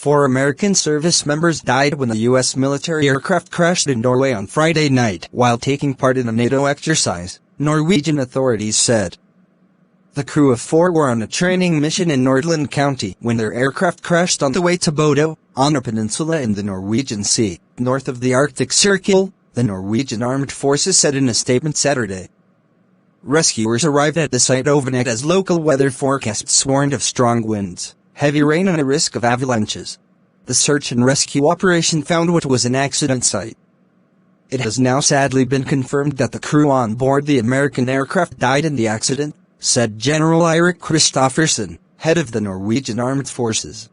4 American service members died when the U.S. military aircraft crashed in Norway on Friday night while taking part in a NATO exercise, Norwegian authorities said. The crew of 4 were on a training mission in Nordland County when their aircraft crashed on the way to Bodø, on a peninsula in the Norwegian Sea, north of the Arctic Circle, the Norwegian Armed Forces said in a statement Saturday. Rescuers arrived at the site overnight as local weather forecasts warned of strong winds, heavy rain and a risk of avalanches. The search and rescue operation found what was an accident site. It has now sadly been confirmed that the crew on board the American aircraft died in the accident, said General Eirik Kristoffersen, head of the Norwegian Armed Forces.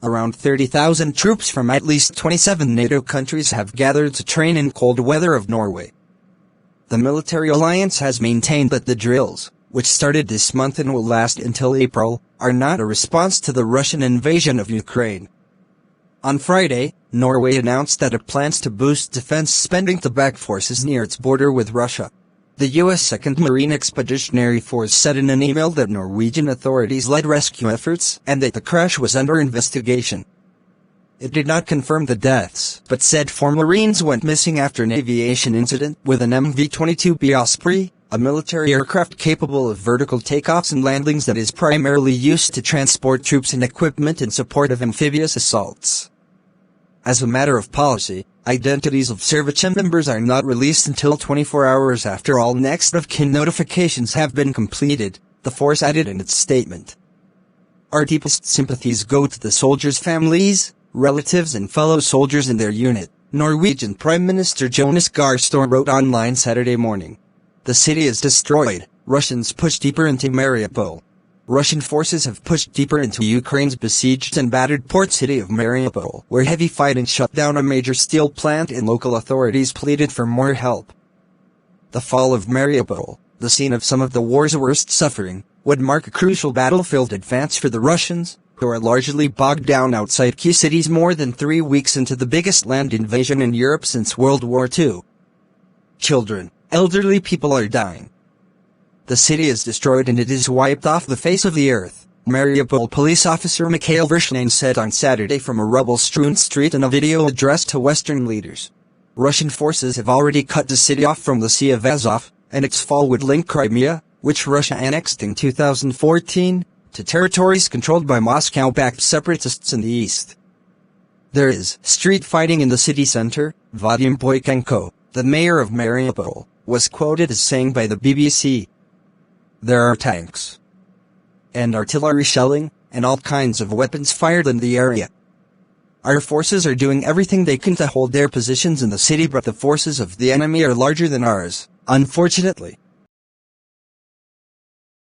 Around 30,000 troops from at least 27 NATO countries have gathered to train in cold weather of Norway. The military alliance has maintained that the drills, which started this month and will last until April, are not a response to the Russian invasion of Ukraine. On Friday, Norway announced that it plans to boost defense spending to back forces near its border with Russia. The U.S. 2nd Marine Expeditionary Force said in an email that Norwegian authorities led rescue efforts and that the crash was under investigation. It did not confirm the deaths, but said 4 Marines went missing after an aviation incident with an MV-22B Osprey, a military aircraft capable of vertical takeoffs and landings that is primarily used to transport troops and equipment in support of amphibious assaults. As a matter of policy, identities of Servicem members are not released until 24 hours after all next of kin notifications have been completed, the force added in its statement. Our deepest sympathies go to the soldiers' families, relatives and fellow soldiers in their unit, Norwegian Prime Minister Jonas Gahr Støre wrote online Saturday morning. The city is destroyed, Russians push deeper into Mariupol. Russian forces have pushed deeper into Ukraine's besieged and battered port city of Mariupol, where heavy fighting shut down a major steel plant and local authorities pleaded for more help. The fall of Mariupol, the scene of some of the war's worst suffering, would mark a crucial battlefield advance for the Russians, who are largely bogged down outside key cities more than 3 weeks into the biggest land invasion in Europe since World War II. Children, elderly people are dying. The city is destroyed and it is wiped off the face of the earth, Mariupol police officer Mikhail Vershanin said on Saturday from a rubble-strewn street in a video addressed to Western leaders. Russian forces have already cut the city off from the Sea of Azov, and its fall would link Crimea, which Russia annexed in 2014, to territories controlled by Moscow-backed separatists in the east. There is street fighting in the city center, Vadim Boychenko, the mayor of Mariupol, was quoted as saying by the BBC. There are tanks and artillery shelling, and all kinds of weapons fired in the area. Our forces are doing everything they can to hold their positions in the city, but the forces of the enemy are larger than ours, unfortunately.